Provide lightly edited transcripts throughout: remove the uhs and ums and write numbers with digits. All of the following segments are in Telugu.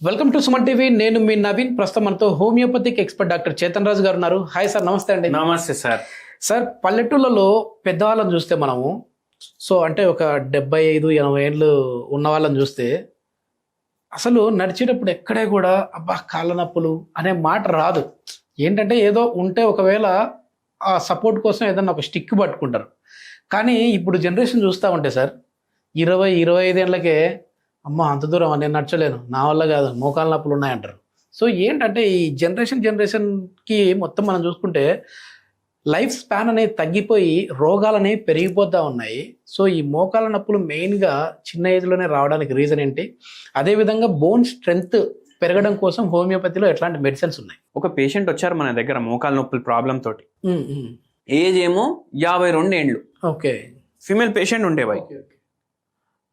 Welcome to Suman TV. నేను మీ నవీన్. ప్రస్తుతం మనతో హోమియోపతిక్ ఎక్స్పర్ట్ డాక్టర్ చేతన్ రాజు గారు ఉన్నారు. హాయ్ సార్, నమస్తే అండి. నమస్తే సార్. సార్, పల్లెటూళ్ళలో పెద్దవాళ్ళని చూస్తే మనము అంటే ఒక 75-80 ఏళ్ళు ఉన్న వాళ్ళని చూస్తే అసలు నడిచేటప్పుడు ఎక్కడే కూడా అబ్బా కాళ్ళ నొప్పులు అనే మాట రాదు. ఏంటంటే ఏదో ఉంటే ఒకవేళ ఆ సపోర్ట్ కోసం ఏదన్నా ఒక స్టిక్ పట్టుకుంటారు. కానీ ఇప్పుడు జనరేషన్ చూస్తూ ఉంటే సార్ 20-25 ఏళ్ళకే అమ్మ అంత దూరం నేను నడచలేను, నా వల్ల కాదు, మోకాళ్ళ నొప్పులు ఉన్నాయంటారు. సో ఏంటంటే ఈ జనరేషన్కి మొత్తం మనం చూసుకుంటే లైఫ్ స్పాన్ అనేది తగ్గిపోయి రోగాలు అనేవి పెరిగిపోతూ ఉన్నాయి. సో ఈ మోకాళ్ళ నొప్పులు మెయిన్గా చిన్న ఏజ్లోనే రావడానికి రీజన్ ఏంటి? అదేవిధంగా బోన్ స్ట్రెంగ్త్ పెరగడం కోసం హోమియోపతిలో ఎట్లాంటి మెడిసిన్స్ ఉన్నాయి? ఒక పేషెంట్ వచ్చారు మన దగ్గర మోకాళ్ళ నొప్పుల ప్రాబ్లం తోటి. ఏజ్ ఏమో 52 ఏండ్లు. ఓకే. ఫీమేల్ పేషెంట్ ఉండేవాయి.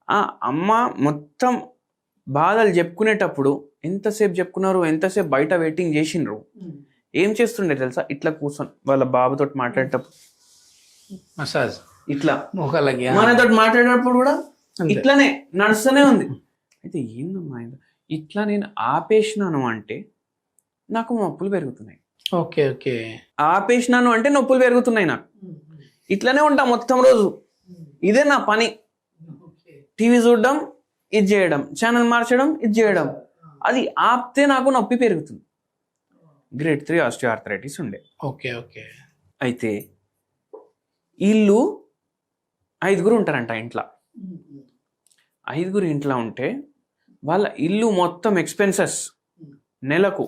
ఆ అమ్మ మొత్తం బాధలు చెప్పుకునేటప్పుడు ఎంతసేపు చెప్పుకున్నారు, ఎంతసేపు బయట వెయిటింగ్ చేసిండ్రు. ఏం చేస్తుండే తెలుసా? ఇట్లా కూర్చొని వాళ్ళ బాబుతో మాట్లాడేటప్పుడు మసాజ్ ఇట్లా మోకాళ్ళకి మనతో మాట్లాడేటప్పుడు కూడా ఇట్లానే నడుస్తూనే ఉంది. అయితే ఏందమ్మా ఇట్లా నేను ఆపేసినాను అంటే నాకు నొప్పులు పెరుగుతున్నాయి. Okay okay. ఆపేసినాను అంటే నొప్పులు పెరుగుతున్నాయి నాకు. ఇట్లానే ఉంటా మొత్తం రోజు. ఇదే నా పని. టీవీ చూడడం, ఇది చేయడం, ఛానల్ మార్చడం, ఇది చేయడం. అది ఆపితే నాకు నొప్పి పెరుగుతుంది. గ్రేడ్ 3 ఆస్టియోఆర్థరైటిస్ ఉండే. Okay okay. అయితే వీళ్ళు 5 ఉంటారంట ఇంట్లో. 5 ఇంట్లో ఉంటే వాళ్ళ ఇల్లు మొత్తం ఎక్స్పెన్సెస్ నెలకు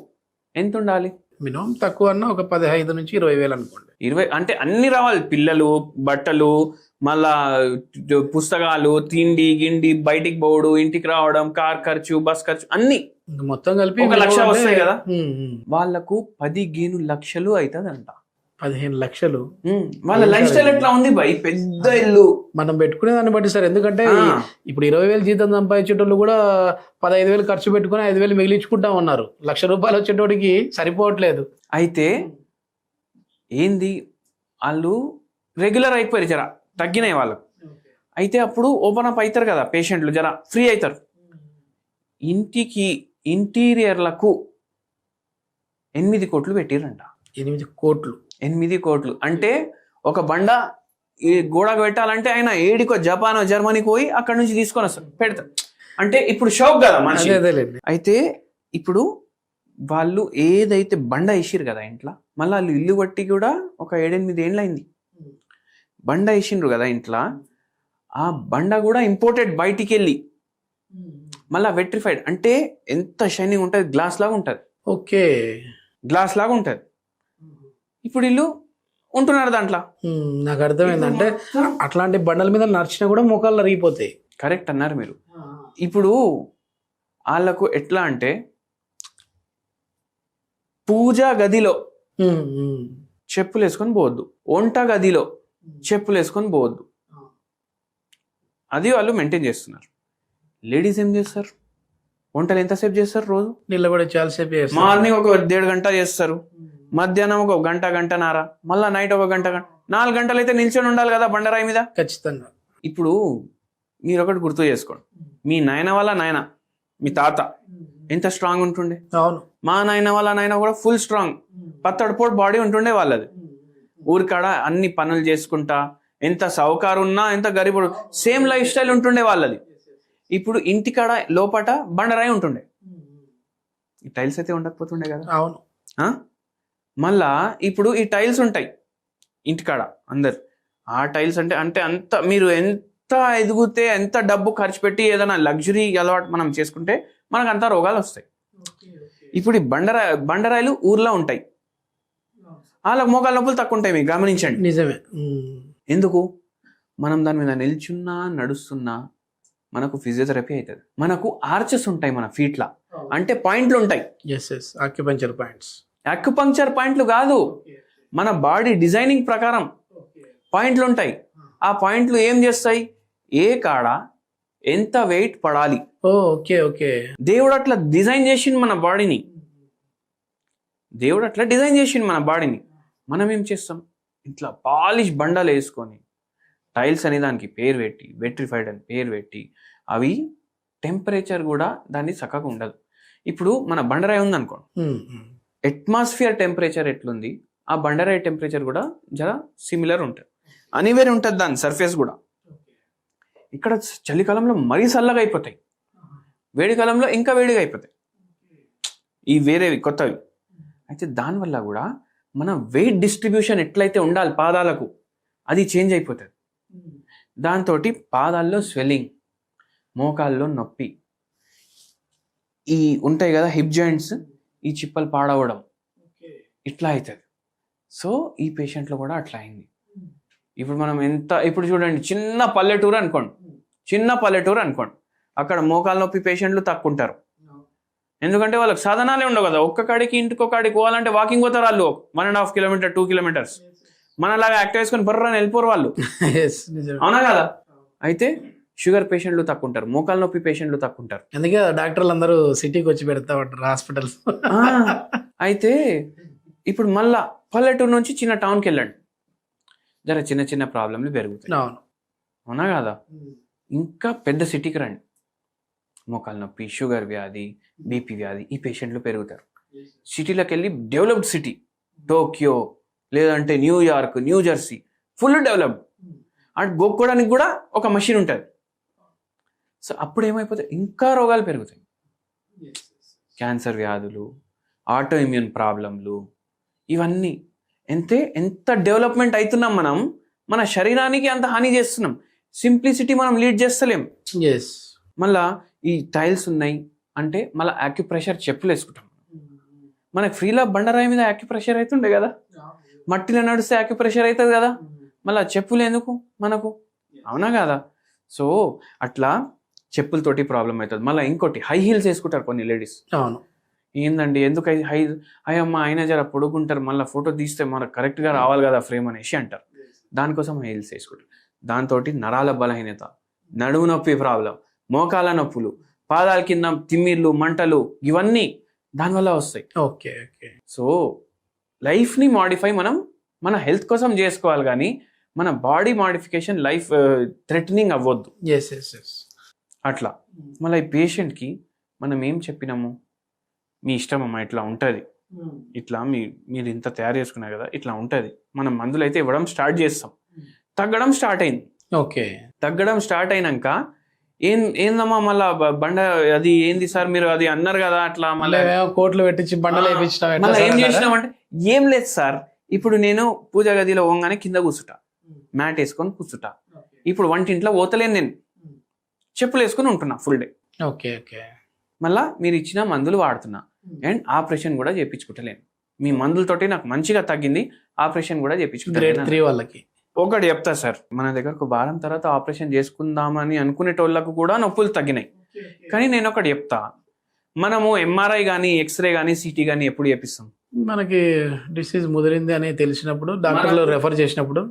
ఎంత ఉండాలి? మినిమం తక్కువ అన్న ఒక 15-20 వేలు అనుకోండి. 20 అంటే అన్ని రావాలి. పిల్లలు, బట్టలు, మళ్ళా పుస్తకాలు, తిండి గిండి, బయటికి పోవడం, ఇంటికి రావడం, కార్ ఖర్చు, బస్ ఖర్చు అన్ని మొత్తం కలిపి 1 లక్ష వస్తాయి కదా. వాళ్ళకు 15 లక్షలు అవుతుందంట. 15 లక్షలు. వాళ్ళ లైఫ్ స్టైల్ ఎట్లా ఉంది భయ్? పెద్ద ఇల్లు. మనం పెట్టుకునే దాన్ని బట్టి సార్. ఎందుకంటే ఇప్పుడు 20,000 జీతం సంపాదించేటోళ్ళు కూడా 15,000 ఖర్చు పెట్టుకుని 5,000 మిగిలించుకుంటా ఉన్నారు. ₹1,00,000 వచ్చేటోడికి సరిపోవట్లేదు. అయితే ఏంది, వాళ్ళు రెగ్యులర్ అయిపోయారు, జర తగ్గినాయి వాళ్ళకు. అయితే అప్పుడు ఓపెన్ అప్ అవుతారు కదా పేషెంట్లు, జర ఫ్రీ అవుతారు. ఇంటికి ఇంటీరియర్లకు 8 కోట్లు పెట్టిరంట. 8 కోట్లు. 8 కోట్లు అంటే ఒక బండ ఈ గోడకు పెట్టాలంటే ఆయన ఏడికో జపానో జర్మనీకి పోయి అక్కడ నుంచి తీసుకొని వస్తారు, పెడతారు. అంటే ఇప్పుడు షాక్ కదా మనిషి. అయితే ఇప్పుడు వాళ్ళు ఏదైతే బండ వేసిరు కదా ఇంట్లో, మళ్ళీ వాళ్ళు ఇల్లు బట్టి కూడా ఒక 7-8 ఏళ్ళు అయింది. బండ వేసిండ్రు కదా ఇంట్లో, ఆ బండ కూడా ఇంపోర్టెడ్ బయటికి వెళ్ళి మళ్ళీ వెట్రిఫైడ్. అంటే ఎంత షైనింగ్ ఉంటుంది, గ్లాస్ లాగా ఉంటుంది. ఓకే, గ్లాస్ లాగా ఉంటుంది. ఇప్పుడు వీళ్ళు ఉంటున్నారు దాంట్లో. నాకు అర్థమైందంటే అట్లాంటి బండల మీద నడిచినా కూడా మోకాళ్ళు అరిగిపోతాయి. కరెక్ట్ అన్నారు మీరు. ఇప్పుడు వాళ్ళకు ఎట్లా అంటే పూజా గదిలో చెప్పులు వేసుకొని పోవద్దు, వంట గదిలో చెప్పులు వేసుకొని పోవద్దు. అది వాళ్ళు మెయింటైన్ చేస్తున్నారు. లేడీస్ ఏం చేస్తారు? వంటలు ఎంతసేపు చేస్తారు? రోజు నిలబడి చాలాసేపు చేస్తారు. మార్నింగ్ ఒక 1.5 గంట చేస్తారు, మధ్యాహ్నం ఒక గంటన్నర, మళ్ళా నైట్ ఒక గంట. 4 గంటలు అయితే నిల్చొని ఉండాలి కదా బండరాయి మీద. ఖచ్చితంగా. ఇప్పుడు మీరు ఒకటి గుర్తు చేసుకోండి. మీ నాయన వాళ్ళ నాయన, మీ తాత ఎంత స్ట్రాంగ్ ఉంటుండే. అవును. మా నాయన వాళ్ళ నాయన కూడా ఫుల్ స్ట్రాంగ్, పత్తడిపోటు బాడీ ఉంటుండే వాళ్ళది. ఊరికాడ అన్ని పనులు చేసుకుంటా, ఎంత సౌకారు ఉన్నా, ఎంత గరీబుడు, సేమ్ లైఫ్ స్టైల్ ఉంటుండే వాళ్ళది. ఇప్పుడు ఇంటికాడ లోపట బండరాయి ఉంటుండే, ఈ టైల్స్ అయితే ఉండకపోతుండే కదా. అవును. మళ్ళా ఇప్పుడు ఈ టైల్స్ ఉంటాయి ఇంటికాడ అందరు. ఆ టైల్స్ అంటే అంత మీరు ఎంత ఎదిగితే, ఎంత డబ్బు ఖర్చు పెట్టి ఏదైనా లగ్జరీ అలవాటు మనం చేసుకుంటే మనకు అంత రోగాలు వస్తాయి. ఇప్పుడు ఈ బండరాయిలు ఊర్లో ఉంటాయి, వాళ్ళకి మోకాళ్ళ నొప్పులు తక్కువ ఉంటాయి. మీకు గమనించండి. నిజమే. ఎందుకు? మనం దాని మీద నిల్చున్నా, నడుస్తున్నా మనకు ఫిజియోథెరపీ అవుతుంది. మనకు ఆర్చెస్ ఉంటాయి మన ఫీట్లా, అంటే పాయింట్లు ఉంటాయి. Acupuncture points. అక్యుపంక్చర్ పాయింట్లు కాదు, మన బాడీ డిజైనింగ్ ప్రకారం పాయింట్లు ఉంటాయి. ఆ పాయింట్లు ఏం చేస్తాయి? ఏ కాడ ఎంత వెయిట్ పడాలి. Okay okay. దేవుడు అట్లా డిజైన్ చేసింది మన బాడీని. దేవుడు అట్లా డిజైన్ చేసింది మన బాడీని. మనం ఏం చేస్తాం? ఇట్లా పాలిష్ బండలు వేసుకొని టైల్స్ అనే దానికి పేరు పెట్టి, వెట్రిఫైడ్ అని పేరు పెట్టి, అవి టెంపరేచర్ కూడా దాన్ని చక్కగా ఉండదు. ఇప్పుడు మన బండరాయి ఉంది అనుకోండి, ఉమ్, ఉమ్. అట్మాస్ఫియర్ టెంపరేచర్ ఎట్లుంది ఆ బండరాయి టెంపరేచర్ కూడా జర సిమిలర్ ఉంటుంది, అనివేర్ ఉంటుంది దాని సర్ఫేస్ కూడా. ఇక్కడ చలికాలంలో మరీ చల్లగా అయిపోతాయి, వేడి కాలంలో ఇంకా వేడిగా అయిపోతాయి ఈ వేరేవి కొత్తవి. అయితే దానివల్ల కూడా మన వెయిట్ డిస్ట్రిబ్యూషన్ ఎట్లయితే ఉండాలి పాదాలకు అది చేంజ్ అయిపోతుంది. దాంతో పాదాల్లో స్వెల్లింగ్, మోకాల్లో నొప్పి, ఈ ఉంటాయి కదా హిప్ జాయింట్స్, ఈ చిప్పలు పాడవడం ఇట్లా అవుతుంది. సో ఈ పేషెంట్లో కూడా అట్లా అయింది. ఇప్పుడు మనం ఇప్పుడు చూడండి చిన్న పల్లెటూరు అనుకోండి, అక్కడ మోకాలు నొప్పి పేషెంట్లు తక్కువ ఉంటారు. ఎందుకంటే వాళ్ళకి సాధనాలే ఉండవు కదా, ఒక్క కాడికి ఇంటికి కాడికి పోవాలంటే వాకింగ్ పోతారు వాళ్ళు 1.5 కిలోమీటర్ 2 కిలోమీటర్స్. మనలాగా యాక్ట్ వేసుకొని బర్రని వెళ్ళిపోరు వాళ్ళు, అవునా కదా. అయితే షుగర్ పేషెంట్లు తక్కువ ఉంటారు, మోకాలు నొప్పి పేషెంట్లు తక్కువ ఉంటారు. అందుకే డాక్టర్లు అందరూ సిటీకి వచ్చి పెడతా ఉంటారు హాస్పిటల్స్. అయితే ఇప్పుడు మళ్ళా పల్లెటూరు నుంచి చిన్న టౌన్కి వెళ్ళండి, జర చిన్న చిన్న ప్రాబ్లంలు పెరుగుతాయి, అవునా కదా. ఇంకా పెద్ద సిటీకి రండి, మోకాలు నొప్పి, షుగర్ వ్యాధి, బీపీ వ్యాధి, ఈ పేషెంట్లు పెరుగుతారు. సిటీలోకి వెళ్ళి డెవలప్డ్ సిటీ టోక్యో లేదంటే New York, New Jersey full developed, and గోక్కోవడానికి కూడా ఒక మషిన్ ఉంటుంది. సో అప్పుడు ఏమైపోతాయి, ఇంకా రోగాలు పెరుగుతాయి, క్యాన్సర్ వ్యాధులు, ఆటో ఇమ్యూన్ ప్రాబ్లంలు, ఇవన్నీ. ఎంత డెవలప్మెంట్ అవుతున్నాం మనం, మన శరీరానికి అంత హాని చేస్తున్నాం, సింప్లిసిటీ మనం లీడ్ చేస్తలేం. మళ్ళా ఈ టైల్స్ ఉన్నాయి అంటే మళ్ళీ యాక్యుప్రెషర్ చెప్పులు వేసుకుంటాం. మనకు ఫ్రీలా బండరాయి మీద యాక్యుప్రెషర్ అవుతుండే కదా, మట్టిలో నడిస్తే యాక్యుప్రెషర్ అవుతుంది కదా, మళ్ళీ చెప్పులు ఎందుకు మనకు, అవునా కదా. సో అట్లా చెప్పులతోటి ప్రాబ్లం అవుతుంది. మళ్ళీ ఇంకోటి హై హీల్స్ వేసుకుంటారు కొన్ని లేడీస్. అవును, ఏందండి ఎందుకు అయ్యమ్మ ఆయన జర పొడుగుంటారు, మళ్ళీ ఫోటో తీస్తే మనకు కరెక్ట్గా రావాలి కదా ఫ్రేమ్ అనేసి అంటారు. దానికోసం హై హీల్స్ వేసుకుంటారు. దాంతో నరాల బలహీనత, నడుము నొప్పి ప్రాబ్లం, మోకాల నొప్పులు, పాదాల కింద తిమ్మిర్లు, మంటలు, ఇవన్నీ దానివల్ల వస్తాయి. Okay okay. సో లైఫ్ని మాడిఫై మనం మన హెల్త్ కోసం చేసుకోవాలి, కానీ మన బాడీ మాడిఫికేషన్ లైఫ్ థ్రెటనింగ్ అవ్వద్దు. అట్లా మళ్ళీ ఈ పేషెంట్కి మనం ఏం చెప్పినాము, మీ ఇష్టం అమ్మా ఇట్లా ఉంటుంది, ఇట్లా మీరు ఇంత తయారు చేసుకున్నారు కదా ఇట్లా ఉంటుంది, మనం మందులు అయితే ఇవ్వడం స్టార్ట్ చేస్తాం. తగ్గడం స్టార్ట్ అయింది. ఓకే, తగ్గడం స్టార్ట్ అయినాక ఏందమ్మా మళ్ళా బండ అది ఏంది సార్ మీరు అది అన్నారు కదా అట్లా మళ్ళీ కోట్లు పెట్టించి బండలు వేయించడం, మళ్ళీ ఏం చేసినామంటే ఏం లేదు సార్, ఇప్పుడు నేను పూజ గదిలో పోగానే కింద కూర్చుంటా, మ్యాట్ వేసుకొని కూర్చుంటా. ఇప్పుడు వంటింట్లో పోతలేను, నేను చెప్పులు వేసుకొని ఉంటున్నా ఫుల్ డే. Okay okay. మళ్ళా మీరు ఇచ్చిన మందులు వాడుతున్నా, అండ్ ఆపరేషన్ కూడా చేయించుకుంటలేను. మీ మందులతోటి నాకు మంచిగా తగ్గింది, ఆపరేషన్ కూడా చేయించుకుంటా. వాళ్ళకి ఒకటి చెప్తా సార్, మన దగ్గర ఒక వారం తర్వాత ఆపరేషన్ చేసుకుందామని అనుకునేటోళ్ళకు కూడా నొప్పులు తగ్గినాయి. కానీ నేను ఒకటి చెప్తా, మనము ఎంఆర్ఐ కానీ ఎక్స్రే కానీ సిటీ కానీ ఎప్పుడు చేపిస్తాం, మనకి డిసీజ్ ముదిరింది అని తెలిసినప్పుడు, డాక్టర్లు రెఫర్ చేసినప్పుడు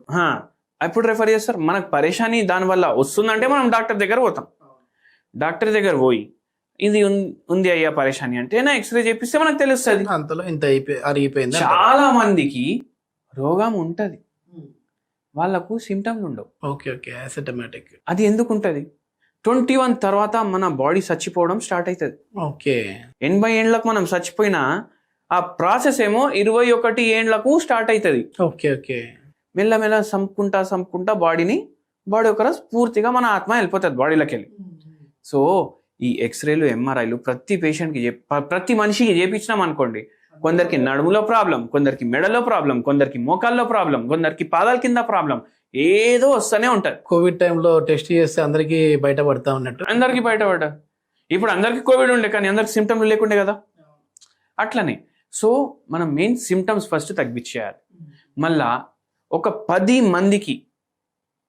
ఎప్పుడు రెఫర్ చేస్తారు. మనకు పరేషాని దానివల్ల వస్తుందంటే మనం డాక్టర్ దగ్గర పోతాం. డాక్టర్ దగ్గర పోయి ఇది ఉంది అయ్యా పరేషాని అంటే నా ఎక్స్రే చేపిస్తే మనకు తెలుస్తుంది. అంతలో ఇంత అరిగిపోయింది. చాలా మందికి రోగం ఉంటది, వాళ్ళకు సిమ్టమ్లు ఉండవు. Okay okay, asymptomatic. అది ఎందుకు ఉంటది, 21 తర్వాత మన బాడీ చచ్చిపోవడం స్టార్ట్ అవుతుంది. ఓకే, 80 ఏండ్లకు మనం చచ్చిపోయినా ఆ ప్రాసెస్ ఏమో 21 ఏండ్లకు స్టార్ట్ అవుతుంది. Okay okay. మెల్లమెల్ల సంపుకుంటా బాడీ ఒక పూర్తిగా మన ఆత్మ వెళ్ళిపోతుంది బాడీలోకి వెళ్ళి. సో ఈ ఎక్స్రేలు ఎంఆర్ఐలు ప్రతి పేషెంట్కి ప్రతి మనిషికి చేపించినాం అనుకోండి, కొందరికి నడుములో ప్రాబ్లం, కొందరికి మెడలో ప్రాబ్లం, కొందరికి మోకాల్లో ప్రాబ్లం, కొందరికి పాదాల కింద ప్రాబ్లం, ఏదో వస్తూనే ఉంటది. కోవిడ్ టైంలో టెస్ట్ చేస్తే అందరికి బయటపడతా ఉన్నట్టు, అందరికి బయటపడ్డా. ఇప్పుడు అందరికి కోవిడ్ ఉండే కానీ అందరికి సిమ్టమ్లు లేకుండే కదా, అట్లనే. సో మనం మెయిన్ సిమ్టమ్స్ ఫస్ట్ తగ్గించేయాలి. మళ్ళా ఒక 10 మందికి,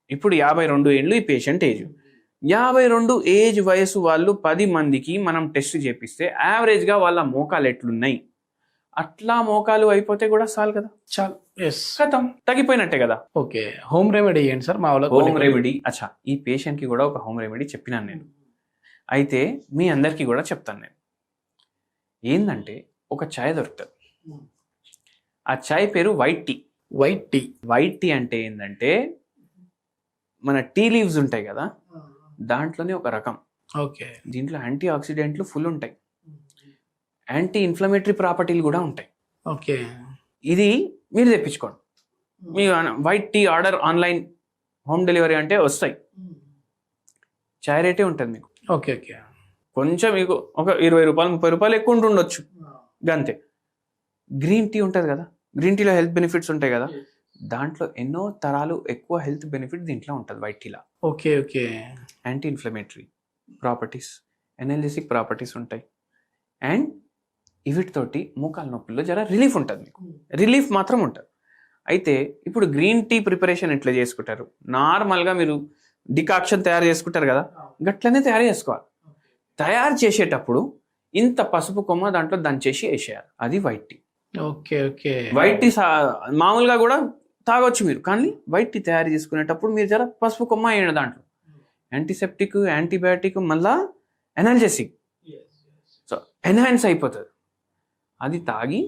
ఇప్పుడు 52 ఏళ్ళు ఈ పేషెంట్ ఏజ్, 52 ఏజ్ వయసు వాళ్ళు 10 మందికి మనం టెస్ట్ చేపిస్తే యావరేజ్గా వాళ్ళ మోకాలు ఎట్లున్నాయి, అట్లా మోకాలు అయిపోతే కూడా చాలు కదా, చాలు, కథం తగ్గిపోయినట్టే కదా. ఓకే, హోమ్ రెమెడీ ఏంటి సార్ మా వాళ్ళకి? హోమ్ రెమెడీ, అచ్చా ఈ పేషెంట్కి కూడా ఒక హోమ్ రెమెడీ చెప్పినాను నేను, అయితే మీ అందరికీ కూడా చెప్తాను నేను. ఏంటంటే ఒక చాయ్ దొరుకుతుంది, ఆ చాయ్ పేరు white tea. White tea, white tea అంటే ఏంటంటే మన టీ లీవ్స్ ఉంటాయి కదా, దాంట్లోనే ఒక రకం. ఓకే, దీంట్లో యాంటీ ఆక్సిడెంట్లు ఫుల్ ఉంటాయి. యాంటీ ఇన్ఫ్లమేటరీ ప్రాపర్టీలు కూడా ఉంటాయి. ఓకే. ఇది మీరు తెప్పించుకోండి. మీ white tea order online home delivery అంటే వస్తాయి. చాయ్ రేటే ఉంటుంది మీకు. Okay okay. కొంచెం మీకు ఒక 20 రూపాయలు 30 రూపాయలు ఎక్కువ ఉంటుండొచ్చు గంతే. గ్రీన్ టీ ఉంటుంది కదా, గ్రీన్ టీలో హెల్త్ బెనిఫిట్స్ ఉంటాయి కదా, దాంట్లో ఎన్నో తరాలు ఎక్కువ హెల్త్ బెనిఫిట్ దీంట్లో ఉంటుంది వైట్ టీలో. Okay okay. Anti inflammatory properties, analgesic properties ఉంటాయి. అండ్ వీటితోటి మోకాల నొప్పుల్లో జర రిలీఫ్ ఉంటుంది, మీకు రిలీఫ్ మాత్రం ఉంటుంది. అయితే ఇప్పుడు గ్రీన్ టీ ప్రిపరేషన్ ఎట్లా చేసుకుంటారు? నార్మల్గా మీరు డికాక్షన్ తయారు చేసుకుంటారు కదా, గట్లనే తయారు చేసుకోవాలి. తయారు చేసేటప్పుడు ఇంత పసుపు కొమ్మ దాంట్లో దంచేసి వేసేయాలి, అది white tea. Okay okay. White tea మామూలుగా కూడా తాగొచ్చు మీరు, కానీ వైట్ టీ తయారు చేసుకునేటప్పుడు మీరు జర పసుపు కొమ్మ వేయండి దాంట్లో. యాంటీసెప్టిక్, యాంటీబయాటిక్, మళ్ళా ఎనర్జెసిక్, సో ఎన్హాన్స్ అయిపోతుంది. అది తాగి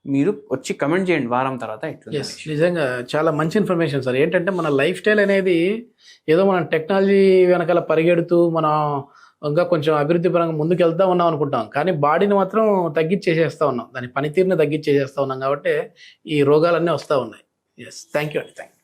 మీరు వచ్చి కమెంట్ చేయండి వారం తర్వాత ఎట్లా. నిజంగా చాలా మంచి ఇన్ఫర్మేషన్ సార్. ఏంటంటే మన లైఫ్ స్టైల్ అనేది ఏదో మనం టెక్నాలజీ వెనకాల పరిగెడుతూ మనం ఇంకా కొంచెం అభివృద్ధి పరంగా ముందుకు వెళ్తా ఉన్నాం అనుకుంటాం, కానీ బాడీని మాత్రం తగ్గించేసేస్తా ఉన్నాం, దాని పనితీరుని తగ్గించేసేస్తా ఉన్నాం, కాబట్టి ఈ రోగాలన్నీ వస్తూ ఉన్నాయి. ఎస్, థ్యాంక్ యూ అండి. Thank you.